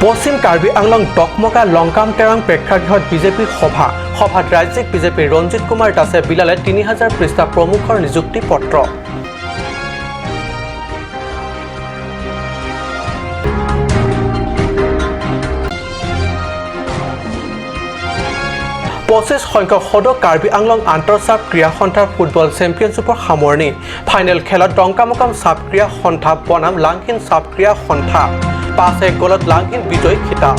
পশ্চিম কাৰ্বি আংলং ডকমকা লংকাম তেৰাং প্ৰেক্ষাগৃহত বিজেপিৰ সভাত ৰাজ্যিক বিজেপিৰ ৰঞ্জিত কুমাৰ দাসে বিলালে ৩০০০ পৃষ্ঠা প্ৰমুখৰ নিযুক্তি পত্ৰ। পঁচিছ সংখ্যক সদৌ কাৰ্বি আংলং আন্তঃ চাব ক্ৰীড়া সন্থাৰ ফুটবল চেম্পিয়নশ্বিপৰ সামৰণি। ফাইনেল খেলত ডংকামকাম চাব ক্ৰীড়া সন্থা বনাম লাংহিন চাব ক্ৰীড়া সন্থা ৫-১ গলত লাংহিন বিজয়ী খিতাপ।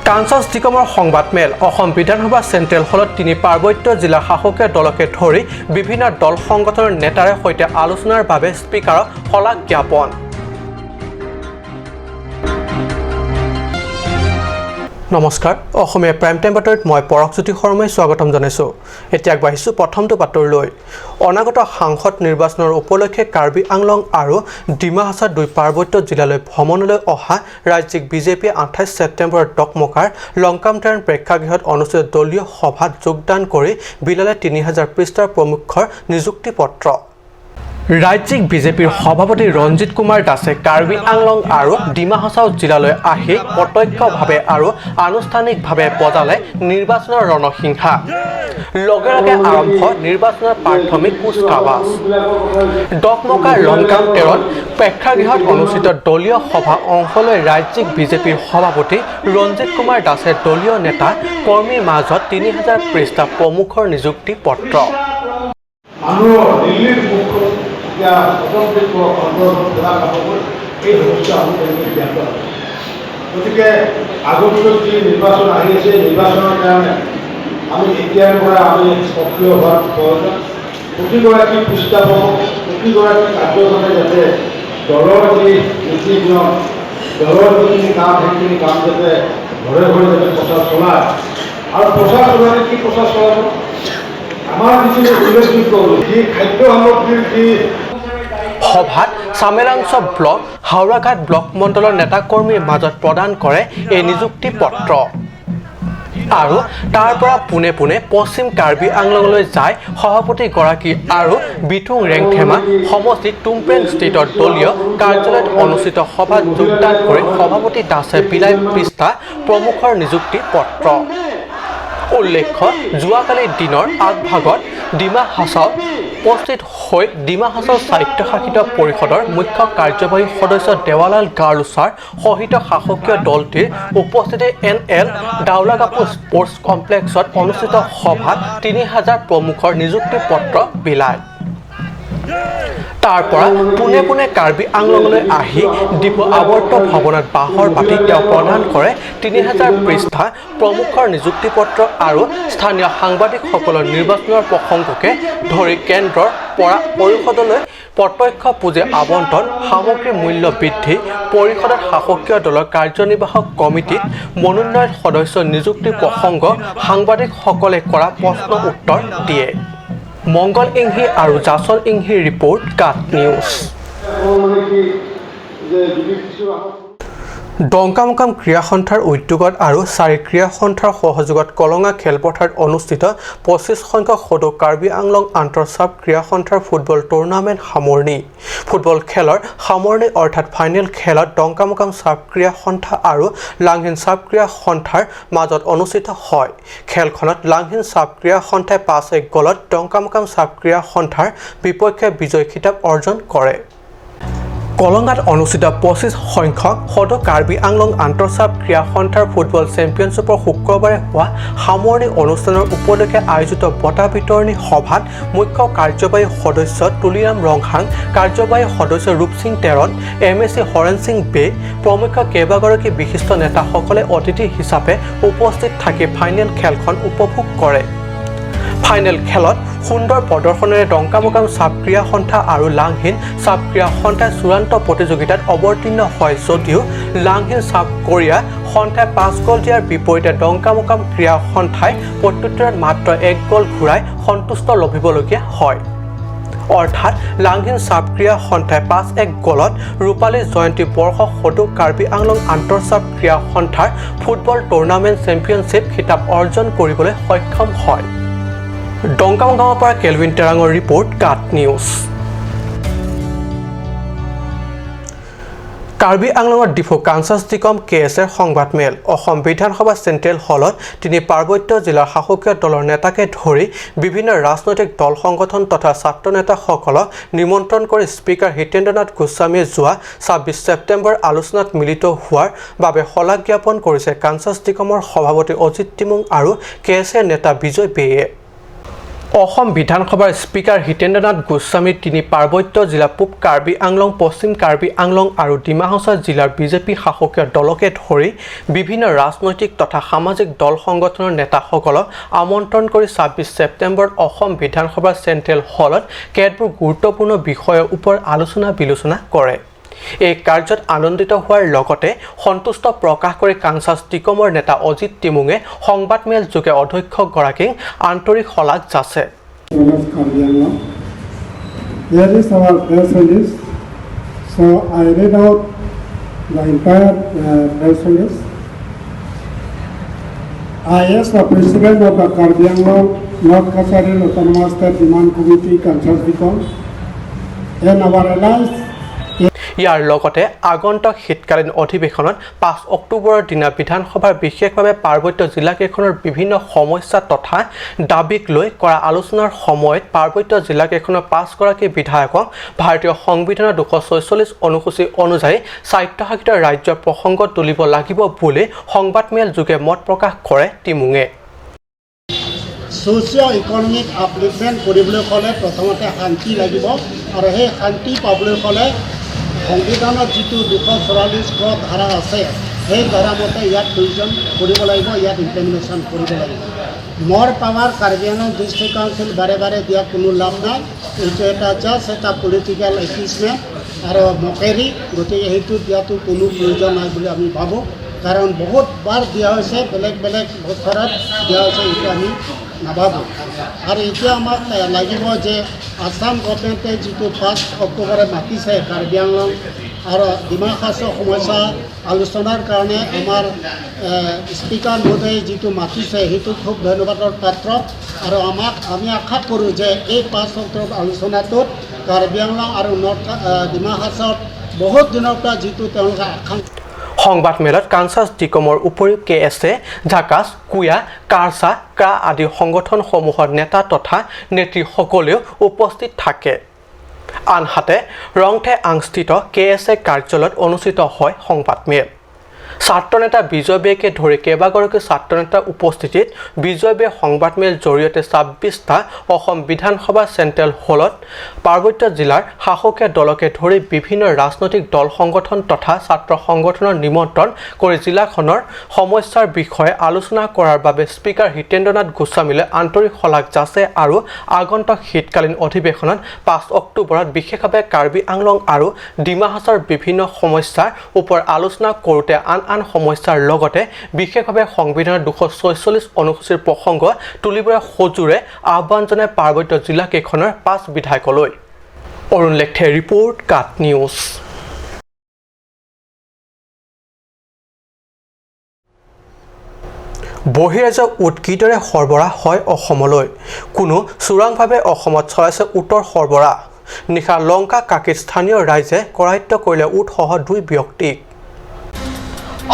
কাঞ্চন ষ্টিকমৰ সংবাদমেল। অসম বিধানসভা চেণ্ট্ৰেল হলত ৩ পাৰ্বত্য জিলা শাসকীয় দলকে ধৰি বিভিন্ন দল সংগঠনৰ নেতাৰে সৈতে আলোচনাৰ বাবে স্পীকাৰক শলাগ জ্ঞাপন। নমস্কাৰ, অসমীয়া প্ৰাইম টাইম বাতৰিত মই পৰকজ্যোতি শৰ্মাই স্বাগতম জনাইছোঁ। এতিয়া আগবাঢ়িছোঁ প্ৰথমটো বাতৰিলৈ। অনাগত সাংসদ নিৰ্বাচনৰ উপলক্ষে কাৰ্বি আংলং আৰু ডিমা হাছাও ২ পাৰ্বত্য জিলালৈ ভ্ৰমণলৈ অহা ৰাজ্যিক বিজেপিয়ে ২৮ ছেপ্টেম্বৰত ডকমকাৰ লংকাম তেৰাং প্ৰেক্ষাগৃহত অনুষ্ঠিত দলীয় সভাত যোগদান কৰি বিলালে ৩০০০ পৃষ্ঠাৰ প্ৰমুখৰ নিযুক্তি পত্ৰ। ৰাজ্যিক বিজেপিৰ সভাপতি ৰঞ্জিত কুমাৰ দাসে কাৰ্বি আংলং আৰু ডিমা হাছাও জিলালৈ আহি প্ৰত্যক্ষভাৱে আৰু আনুষ্ঠানিকভাৱে বজালে নিৰ্বাচনৰ ৰণসিংহা। লগে লগে আৰম্ভ নিৰ্বাচনৰ প্ৰাথমিক কুচকাৱাজ। ডকমকা লংকাম তেৰাং প্ৰেক্ষাগৃহত অনুষ্ঠিত দলীয় সভা অংশলৈ ৰাজ্যিক বিজেপিৰ সভাপতি ৰঞ্জিত কুমাৰ দাসে দলীয় নেতা কৰ্মীৰ মাজত ৩০০০ পৃষ্ঠা প্ৰমুখৰ নিযুক্তি পত্ৰ। গতিকে আগন্তুক যি নিৰ্বাচন আহি আছে নিৰ্বাচনৰ কাৰণে আমি এতিয়াৰ পৰা আমি সক্ৰিয় হোৱাৰ প্ৰয়োজন। প্ৰতিগৰাকী পৃষ্ঠাসমূহ প্ৰতিগৰাকী কাৰ্যকৰ্তাই যাতে দলৰ যি নীতি নিয়ম দলৰ যিখিনি কাম সেইখিনি কাম যাতে ঘৰে ঘৰে যাতে প্ৰচাৰ চলায় আৰু প্ৰচাৰ চলালে কি প্ৰচাৰ চলাব আমাৰ যিখিনি উল্লেখযোগ্য যি খাদ্য সামগ্ৰীৰ যি সভাত চামেলাংশ ব্লক হাওৰাঘাট ব্লক মণ্ডলৰ নেতাকৰ্মীৰ মাজত প্ৰদান কৰে এই নিযুক্তি পত্ৰ আৰু তাৰ পৰা পোনে পোনে পশ্চিম কাৰ্বি আংলঙলৈ যায় সভাপতিগৰাকী আৰু বিথুং ৰেংথেমা সমষ্টিত টুমপ্ৰেং ষ্টেটৰ দলীয় কাৰ্যালয়ত অনুষ্ঠিত সভাত যোগদান কৰি সভাপতি দাসে বিলায় পৃষ্ঠা প্ৰমুখৰ নিযুক্তি পত্ৰ। উল্লেখ্য, যোৱাকালি দিনৰ আগভাগত ডিমা হাছাও উপস্থিত হৈ ডিমা হাছাও স্বায়ত্তশাসিত পৰিষদৰ মুখ্য কাৰ্যবাহী সদস্য দেৱালাল গাৰ্লুছাৰ সহিত শাসকীয় দলটিৰ উপস্থিতি NL দাউলাগাপু স্পৰ্টছ কমপ্লেক্সত অনুষ্ঠিত সভাত ৩০০০ প্ৰমুখৰ নিযুক্তি পত্ৰ বিলায়। তাৰ পৰা পোনে পোনে কাৰ্বি আংলঙলৈ আহি ডিপো আৱৰ্ত ভৱনত বাঁহৰ বাটি তেওঁ প্ৰদান কৰে ৩০০০ পৃষ্ঠা প্ৰমুখৰ নিযুক্তি পত্ৰ আৰু স্থানীয় সাংবাদিকসকলৰ নিৰ্বাচনৰ প্ৰসংগকে ধৰি কেন্দ্ৰৰ পৰা পৰিষদলৈ প্ৰত্যক্ষ পুঁজি আবণ্টন সামগ্ৰীৰ মূল্য বৃদ্ধি পৰিষদত শাসকীয় দলৰ কাৰ্যনিৰ্বাহক কমিটিত মনোনয়ন সদস্য নিযুক্তি প্ৰসংগ সাংবাদিকসকলে কৰা প্ৰশ্ন উত্তৰ দিয়ে। মংগল ইংহি আৰু জাচল ইংহিৰ ৰিপৰ্ট কাট নিউজ। ডংকামকাম ক্ৰীড়া সন্থাৰ উদ্যোগত আৰু 4 ক্ৰীড়া সন্থাৰ সহযোগত কলঙা খেলপথাৰত অনুষ্ঠিত 25 সংখ্যক সদৌ কাৰ্বি আংলং আন্তঃ চাব ক্ৰীড়া সন্থাৰ ফুটবল টুৰ্ণামেণ্ট সামৰণি। ফুটবল খেলৰ সামৰণি অৰ্থাৎ ফাইনেল খেলত ডংকামকাম চাব ক্ৰীড়া সন্থা আৰু লাংহিন চাব ক্ৰীড়া সন্থাৰ মাজত অনুষ্ঠিত হয়। খেলখনত লাংহিন চাব ক্ৰীড়া সন্থাই ৫-১ গলত ডংকামকাম চাব ক্ৰীড়া সন্থাৰ বিপক্ষে বিজয় খিতাপ অৰ্জন কৰে। কলঙাত অনুষ্ঠিত 25 সংখ্যক সদৌ কাৰ্বি আংলং আন্তঃ চাব ক্ৰীড়া সন্থাৰ ফুটবল চেম্পিয়নশ্বিপৰ শুক্ৰবাৰে হোৱা সামৰণি অনুষ্ঠানৰ উপলক্ষে আয়োজিত বঁটা বিতৰণী সভাত মুখ্য কাৰ্যবাহী সদস্য তুলিৰাম ৰংহাং, কাৰ্যবাহী সদস্য ৰূপসিং তেৰণ, MSC হৰেণ সিং বে প্ৰমুখ কেইবাগৰাকী বিশিষ্ট নেতাসকলে অতিথি হিচাপে উপস্থিত থাকি ফাইনেল খেলখন উপভোগ কৰে। ফাইনেল খেলত সুন্দৰ প্ৰদৰ্শনেৰে ডংকামকাম চাব ক্ৰীড়া সন্থা আৰু লাংহিন চাব ক্ৰীড়া সন্থাই চূড়ান্ত প্ৰতিযোগিতাত অৱতীৰ্ণ হয় যদিও লাংহিন চাব কোৰিয়া সন্থাই 5 গ'ল দিয়াৰ বিপৰীতে ডংকামকাম ক্ৰীড়া সন্থাই প্ৰত্যুত্তৰত মাত্ৰ 1 গ'ল ঘূৰাই সন্তুষ্ট লভিবলগীয়া হয়। অৰ্থাৎ লাংহিন চাব ক্ৰীড়া সন্থাই 5-1 গ'লত ৰূপালী জয়ন্তী বৰ্ষ সদৌ কাৰ্বি আংলং আন্তঃ চাব ক্ৰীড়া সন্থাৰ ফুটবল টুৰ্ণামেণ্ট চেম্পিয়নশ্বিপ খিতাপ অৰ্জন কৰিবলৈ সক্ষম হয়। ডংকামগাঁৱৰ পৰা কেলভিন তেৰাঙৰ ৰিপৰ্ট কাট নিউজ। কাৰ্বি আংলঙৰ ডিফু কাঞ্চাছ নিগম কেএছৰ সংবাদমেল অসম বিধানসভা চেণ্ট্ৰেল হলত তিনি পাৰ্বত্য জিলাৰ শাসকীয় দলৰ নেতাকে ধৰি বিভিন্ন ৰাজনৈতিক দল সংগঠন তথা ছাত্ৰ নেতাসকলক নিমন্ত্ৰণ কৰি স্পীকাৰ হিতেন্দ্ৰনাথ গোস্বামীয়ে যোৱা ২৬ ছেপ্টেম্বৰ আলোচনাত মিলিত হোৱাৰ বাবে শলাগ জ্ঞাপন কৰিছে কাঞ্চাছ নিগমৰ সভাপতি অজিত টিমুং আৰু কেএছৰ নেতা বিজয় বেয়ে। অসম বিধানসভাৰ স্পীকাৰ হিতেন্দ্ৰনাথ গোস্বামী তিনি পাৰ্বত্য জিলা পূব কাৰ্বি আংলং পশ্চিম কাৰ্বি আংলং আৰু ডিমা হাছাও জিলাৰ বিজেপি শাসকীয় দলকে ধৰি বিভিন্ন ৰাজনৈতিক তথা সামাজিক দল সংগঠনৰ নেতাসকলক আমন্ত্ৰণ কৰি ২৬ ছেপ্টেম্বৰত অসম বিধানসভাৰ চেণ্ট্ৰেল হলত কেতবোৰ গুৰুত্বপূৰ্ণ বিষয়ৰ ওপৰত আলোচনা বিলোচনা কৰে। এই কাৰ্যত আনন্দিত হোৱাৰ লগতে সন্তুষ্ট প্ৰকাশ কৰি কাঞ্চাছ নিগমৰ নেতা অজিত টিমুঙে সংবাদমেল যোগে অধ্যক্ষগৰাকীক আন্তৰিক শলাগ যাচে। Here is our press release. So I read out the entire press release. I ask the President of the Karbi Anglong North Kasaril Autonomous State Demand Committee, Kansas Nikon, and our allies. ইয়াৰ লগতে আগন্তুক শীতকালীন অধিৱেশনত ৫ অক্টোবৰৰ দিনা বিধানসভাৰ বিশেষভাৱে পাৰ্বত্য জিলাকেইখনৰ বিভিন্ন সমস্যা তথা দাবীক লৈ কৰা আলোচনাৰ সময়ত পাৰ্বত্য জিলাকেইখনৰ ৫গৰাকী বিধায়কক ভাৰতীয় সংবিধানৰ ২৪৬ অনুসূচী অনুযায়ী স্বায়ত্তশাসিত ৰাজ্যৰ প্ৰসংগ তুলিব লাগিব বুলি সংবাদমেল যোগে মত প্ৰকাশ কৰে টিমুঙে। ছ'চিঅ' ইকনমিক আপলিফমেণ্ট কৰিবলৈ হ'লে প্ৰথমতে শান্তি লাগিব আৰু সেই শান্তি পাবলৈ হ'লে সংবিধানত যিটো ২৪৪ ক ধাৰা আছে সেই ধাৰামতে ইয়াত প্ৰয়োজন কৰিব লাগিব, ইয়াত ইমপ্লিমেণ্টেশ্যন কৰিব লাগিব। মৰ power Karbi Anglong district council বাৰে বাৰে দিয়া কোনো লাভ নাই, এইটো এটা জাষ্ট এটা পলিটিকেল এপিচমেণ্ট আৰু মকেৰি, গতিকে সেইটো দিয়াটো কোনো প্ৰয়োজন নাই বুলি আমি ভাবোঁ। কাৰণ বহুতবাৰ দিয়া হৈছে, বেলেগ বেলেগ বছৰত দিয়া হৈছে, এইটো আমি নাভাবোঁ। আৰু এতিয়া আমাক লাগিব যে আসাম গভৰ্ণমেণ্টে যিটো ৫ অক্টোবৰে মাতিছে কাৰ্বি আংলং আৰু ডিমা হাছাও সমস্যা আলোচনাৰ কাৰণে আমাৰ স্পীকাৰ মহোদয়ে যিটো মাতিছে সেইটো খুব ধন্যবাদৰ পাত্ৰ। আৰু আমি আশা কৰোঁ যে এই ৫ অক্টোবৰ আলোচনাটোত কাৰ্বি আংলং আৰু ডিমা হাছাওত বহুত দিনৰ পৰা যিটো তেওঁলোকে আকাংক্ষা। সংবাদমেলত কাঞ্চাছ নিগমৰ উপৰিও কেএছে ঢাকাছ কুয়া কাৰ্চা ক্ৰা আদি সংগঠনসমূহৰ নেতা তথা নেতৃসকলেও উপস্থিত থাকে। আনহাতে ৰংথে আংস্থিত কেএছে কাৰ্যালয়ত অনুষ্ঠিত হয় সংবাদমেল। ছাত্ৰ নেতা বিজয় বেকে ধৰি কেইবাগৰাকী ছাত্ৰ নেতাৰ উপস্থিতিত বিজয় বে সংবাদমেল জৰিয়তে ২৬টা অসম বিধানসভা চেণ্ট্ৰেল হলত পাৰ্বত্য জিলাৰ শাসকীয় দলকে ধৰি বিভিন্ন ৰাজনৈতিক দল সংগঠন তথা ছাত্ৰ সংগঠনৰ নিমন্ত্ৰণ কৰি জিলাখনৰ সমস্যাৰ বিষয়ে আলোচনা কৰাৰ বাবে স্পীকাৰ হিতেন্দ্ৰনাথ গোস্বামীলৈ আন্তৰিক শলাগ যাচে আৰু আগন্তুক শীতকালীন অধিৱেশনত ৫ অক্টোবৰত বিশেষভাৱে কাৰ্বি আংলং আৰু ডিমা হাছাওৰ বিভিন্ন সমস্যাৰ ওপৰত আলোচনা কৰোঁতে আন সমস্যাৰ লগতে বিশেষভাৱে সংবিধানৰ ২৪৬ অনুসূচীৰ প্ৰসংগ তুলিবলৈ সজোৰে আহ্বান জনায় পাৰ্বত্য জিলাকেইখনৰ ৫ বিধায়কলৈ। অৰুণ লেখে ৰিপৰ্ট, কাট নিউজ। বহিৰাজ্য উট কিদৰে সৰবৰাহ হয় অসমলৈ? কোনো চোৰাংভাৱে অসমত চলাইছে উটৰ সৰবৰাহ। নিশা লংকা কাকিত স্থানীয় ৰাইজে কৰায়ত্ব কৰিলে উটসহ ২ ব্যক্তিক।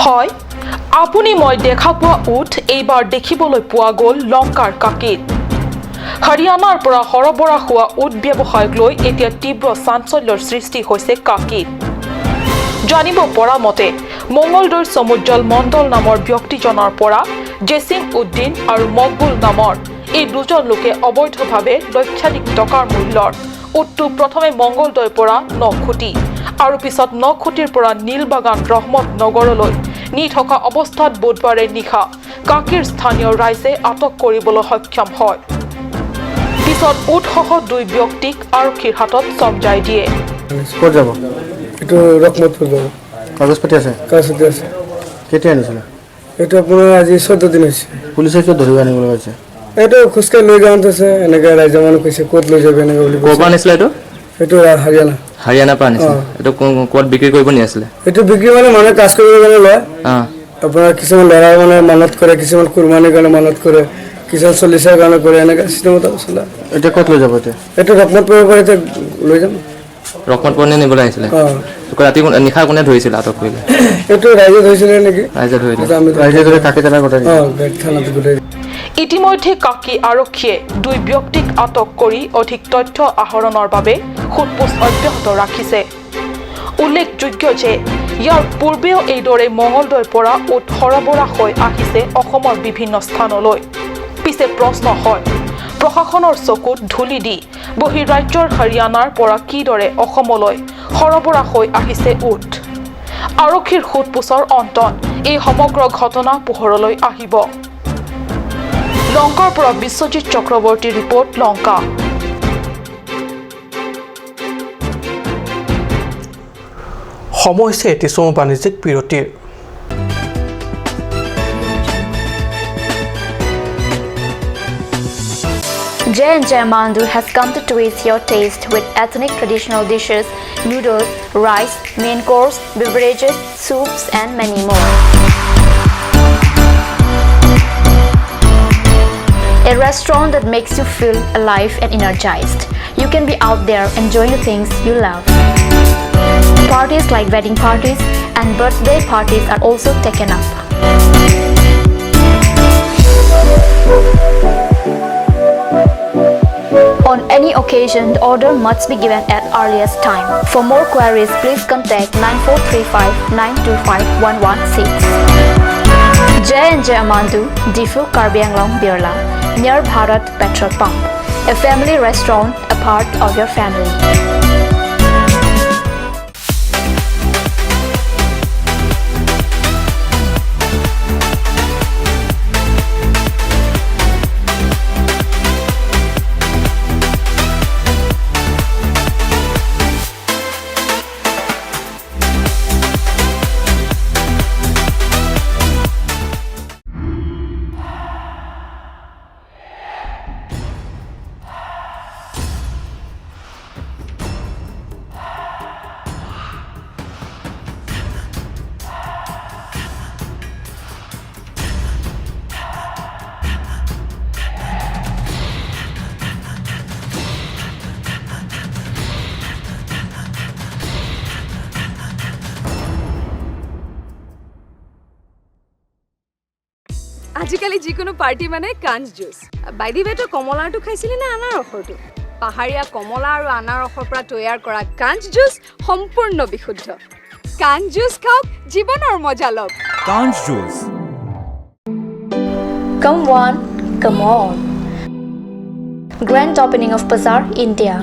হয়, আপুনি মই দেখা পোৱা উট এইবাৰ দেখিবলৈ পোৱা গ'ল লংকাৰ কাকিত। হাৰিয়ানাৰ পৰা সৰবৰাহ হোৱা উট ব্যৱসায়ক লৈ এতিয়া তীব্ৰ চাঞ্চল্যৰ সৃষ্টি হৈছে কাকিত। জানিব পৰা মতে মংগলদৈৰ সমুজ্জ্বল মণ্ডল নামৰ ব্যক্তিজনৰ পৰা জেছিম উদ্দিন আৰু মকবুল নামৰ এই দুজন লোকে অবৈধভাৱে লক্ষাধিক টকাৰ মূল্যৰ উটটো প্ৰথমে মংগলদৈৰ পৰা নখুটি আৰু পিছত নখুটিৰ পৰা নীলবাগান ৰহমত নগৰলৈ নি থকা অৱস্থাত বুধবাৰে নিশা কাকিৰ স্থানীয় ৰাইজে আটক কৰিবলৈ সক্ষম হয়। পিছত উটসহ ২ ব্যক্তিক আৰক্ষীৰ হাতত চমজাই দিয়ে। ক'ত যাব? এইটো ৰহমতপুৰ যাব। কাগজ পাতি আছে? কাগজ পাতি আছে। কেতিয়া আনিছিলে? এইটো আপোনাৰ আজি ১৪ দিন হৈছে। পুলিচে কিয় ধৰিব আনিবলৈ কৈছে? এইটো খোজকাঢ়ি লৈ যাওঁতে আছে, এনেকৈ ৰাইজে মানুহ কৈছে ক'ত লৈ যাবি এনেকৈ বুলি। ক'ৰ পৰা আনিছিলে এইটো? এইটো হাৰিয়ানা। হাৰিয়ানাৰ পৰা আনিছিলে? এইটো ক'ত বিক্ৰী কৰিব নি আছিলে? এইটো বিক্ৰী মানে মানুহে কাজ কৰিব কাৰণে লয়। আপোনাৰ কিছুমান ল'ৰা মানে মানত কৰে, কিছুমান কুৰবানীৰ কাৰণে মানত কৰে, কিছুমান চল্লিছৰ কাৰণে কৰে, এনেকৈ চিষ্টেমত চলা। এতিয়া ক'ত লৈ যাব? এতিয়া এইটো ৰহমতপুৰৰ পৰা এতিয়া লৈ যাম। ৰকমত পৰণে নিবলৈ আহিছিলে ৰাতি নিশা কোনে ধৰিছিলে আটক কৰিলে এইটো ৰাইজে ধৰিছিলে নেকি ৰাইজে ধৰিলে ৰাইজে ধৰি কাকি তেনে গোটাই থানাত গোটাই ইতিমধ্যে কাকি আৰক্ষীয়ে 2 ব্যক্তিক আটক কৰি অধিক তথ্য আহৰণৰ বাবে সোধপোছ অব্যাহত ৰাখিছে উল্লেখযোগ্য যে ইয়াৰ পূৰ্বেও এইদৰে মঙলদৈৰ পৰা উট সৰবৰাহ হৈ আহিছে অসমৰ বিভিন্ন স্থানলৈ পিছে প্ৰশ্ন হয় প্ৰশাসনৰ চকুত ধূলি দি বহিৰাজ্যৰ হাৰিয়ানাৰ পৰা কিদৰে অসমলৈ সৰবৰাহ হৈ আহিছে উট আৰক্ষীৰ সোধপোছৰ অন্তত এই সমগ্ৰ ঘটনা পোহৰলৈ আহিব লংকাৰ পৰা বিশ্বজিৎ চক্ৰৱৰ্তীৰ ৰিপৰ্ট লংকা সময় হৈছে এটি চমু বাণিজ্যিক বিৰতিৰ J&J Mandu has come to twist your taste with ethnic traditional dishes, noodles, rice, main course, beverages, soups and many more. A restaurant that makes you feel alive and energized. You can be out there enjoying the things you love. Parties like wedding parties and birthday parties are also taken up. On any occasion, the order must be given at earliest time. For more queries, please contact 9435925116. J&J Amandu, Difu Karbi Anglong Birla, near Bharat Petrol Pump. A family restaurant, a part of your family. আজিকালি যিকোনো party মানে কাঞ্জ juice বাইদি বেটো কমলাটো খাইছিলি না আনাৰসৰটো পাহাৰীয়া কমলা আৰু আনাৰসৰ পৰা তৈয়াৰ কৰা কাঞ্জ জুচ সম্পূৰ্ণ বিশুদ্ধ কাঞ্জ জুচ খাওক জীৱনৰ মজা লওক কাঞ্জ juice Come one, come on. Grand opening of Bazaar, India.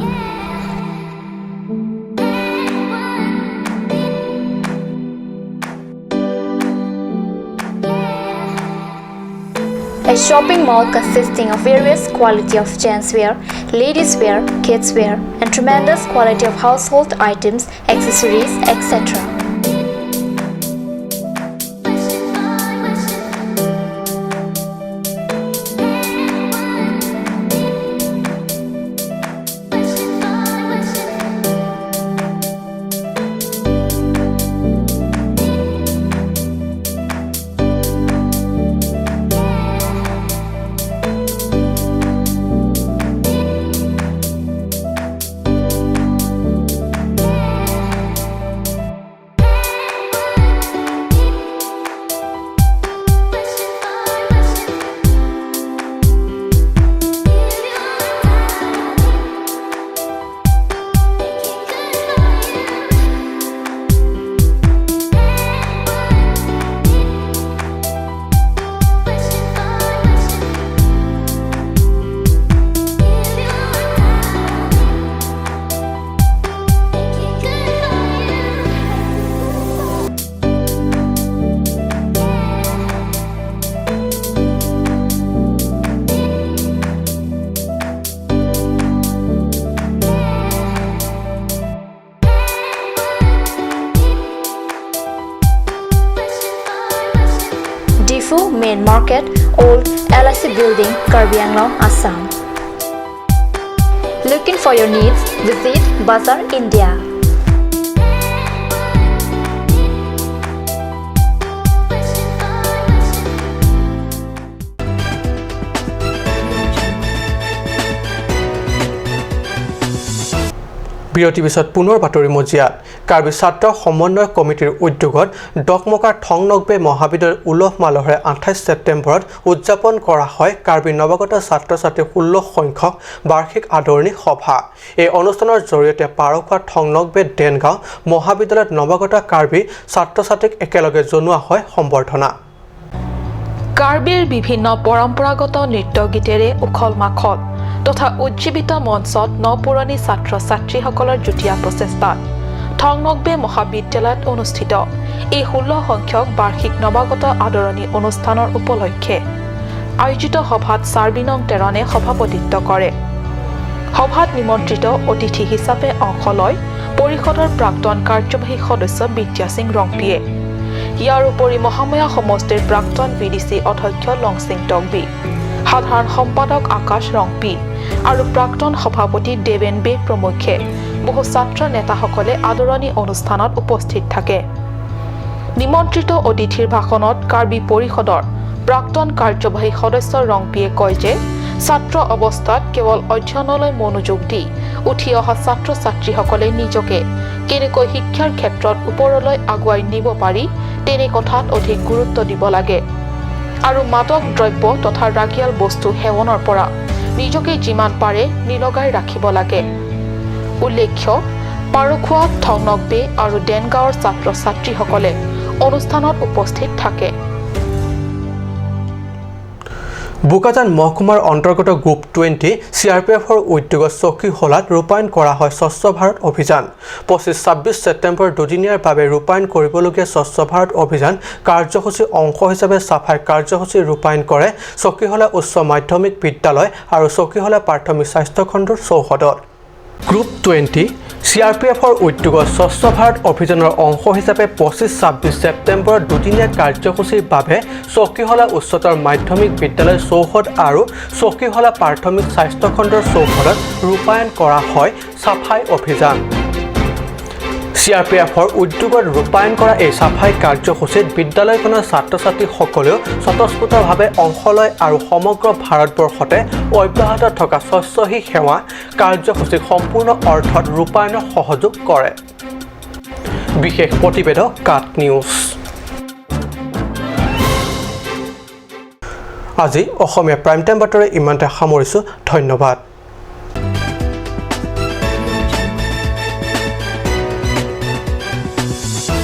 A shopping mall consisting of various quality of gents wear, ladies wear, kids wear, and tremendous quality of household items, accessories, etc. Main Market, Old LIC Building, Karbi Anglong, Assam. Looking for your needs? Visit Bazaar, India. বিৰতি পিছত পুনৰ বাতৰি মজিয়াত কাৰ্বি ছাত্ৰ সমন্বয় কমিটিৰ উদ্যোগত ডকমকাৰ থংনগবে মহাবিদ্যালয়ৰ উলহ মালহেৰে 28 ছেপ্টেম্বৰত উদযাপন কৰা হয় কাৰ্বি নৱাগত ছাত্ৰ ছাত্ৰীৰ 16 সংখ্যক বাৰ্ষিক আদৰণি সভা। এই অনুষ্ঠানৰ জৰিয়তে পাৰখোৱা থংনগবে দেনগাঁও মহাবিদ্যালয়ত নৱাগত কাৰ্বি ছাত্ৰ ছাত্ৰীক একেলগে জনোৱা হয় সম্বৰ্ধনা। কাৰ্বিৰ বিভিন্ন পৰম্পৰাগত নৃত্য গীতেৰে উখল মাখল তথা উজ্জীৱিত মঞ্চত নপুৰণি ছাত্ৰ ছাত্ৰীসকলৰ যুটীয়া প্ৰচেষ্টাত থংনগবে মহাবিদ্যালয়ত অনুষ্ঠিত এই 16 সংখ্যক বাৰ্ষিক নৱাগত আদৰণি অনুষ্ঠানৰ উপলক্ষে আয়োজিত সভাত চাৰ্বিনং তেৰণে সভাপতিত্ব কৰে। সভাত নিমন্ত্ৰিত অতিথি হিচাপে অংশ লয় পৰিষদৰ প্ৰাক্তন কাৰ্যবাহী সদস্য বিদ্যা সিং ৰংপিয়ে। ইয়াৰ উপৰি মহাময়া সমষ্টিৰ প্ৰাক্তন VDC অধ্যক্ষ লংচিং টংবি, সাধাৰণ সম্পাদক আকাশ ৰংপি আৰু প্ৰাক্তন সভাপতি দেৱেন বে প্ৰমুখ্যে বহু ছাত্ৰ নেতাসকলে আদৰণি অনুষ্ঠানত উপস্থিত থাকে। নিমন্ত্ৰিত অতিথিৰ ভাষণত কাৰ্বি পৰিষদৰ প্ৰাক্তন কাৰ্যবাহী সদস্য ৰংপিয়ে কয় যে ছাত্ৰ অৱস্থাত কেৱল অধ্যয়নলৈ মনোযোগ দি উঠি অহা ছাত্ৰ ছাত্ৰীসকলে নিজকে কেনেকৈ শিক্ষাৰ ক্ষেত্ৰত ওপৰলৈ আগুৱাই নিব পাৰি তেনে কথাত অধিক গুৰুত্ব দিব লাগে আৰু মাদক দ্ৰব্য তথা ৰাগিয়াল বস্তু সেৱনৰ পৰা নিজকে যিমান পাৰে নিলগাই ৰাখিব লাগে। উল্লেখ্য পাৰখোৱা থংনগবে আৰু দেনগাঁৱৰ ছাত্ৰ ছাত্ৰীসকলে অনুষ্ঠানত উপস্থিত থাকে। বোকাজান মহকুমাৰ অন্তৰ্গত গ্ৰুপ 20 CRPFৰ উদ্যোগত চকীহোলাত ৰূপায়ণ কৰা হয় স্বচ্ছ ভাৰত অভিযান। 25-26 ছেপ্টেম্বৰ দুদিনীয়াৰ বাবে ৰূপায়ণ কৰিবলগীয়া স্বচ্ছ ভাৰত অভিযান কাৰ্যসূচীৰ অংশ হিচাপে চাফাই কাৰ্যসূচী ৰূপায়ণ কৰে চকীহোলা উচ্চ মাধ্যমিক বিদ্যালয় আৰু চকীহোলা প্ৰাথমিক স্বাস্থ্য খণ্ডৰ চৌহদত। গ্ৰুপ 20 CRPFৰ উদ্যোগত স্বচ্ছ ভাৰত অভিযানৰ অংশ হিচাপে 25-26 ছেপ্টেম্বৰত দুদিনীয়া কাৰ্যসূচীৰ বাবে চকীহোলা উচ্চতৰ মাধ্যমিক বিদ্যালয় চৌহদ আৰু চকীহোলা প্ৰাথমিক স্বাস্থ্য খণ্ডৰ চৌহদত ৰূপায়ণ কৰা হয় চাফাই অভিযান। CRPFৰ উদ্যোগত ৰূপায়ণ কৰা এই চাফাই কাৰ্যসূচীত বিদ্যালয়খনৰ ছাত্ৰ ছাত্ৰীসকলেও স্বতঃস্ফূৰ্তভাৱে অংশ লয় আৰু সমগ্ৰ ভাৰতবৰ্ষতে অব্যাহত থকা স্বচ্ছ হি সেৱা কাৰ্যসূচীক সম্পূৰ্ণ অৰ্থত ৰূপায়ণৰ সহযোগ কৰে। বিশেষ প্ৰতিবেদক কাট নিউজ। আজি অসমীয়া প্ৰাইম টাইম বাতৰি ইমানতে সামৰিছোঁ। ধন্যবাদ।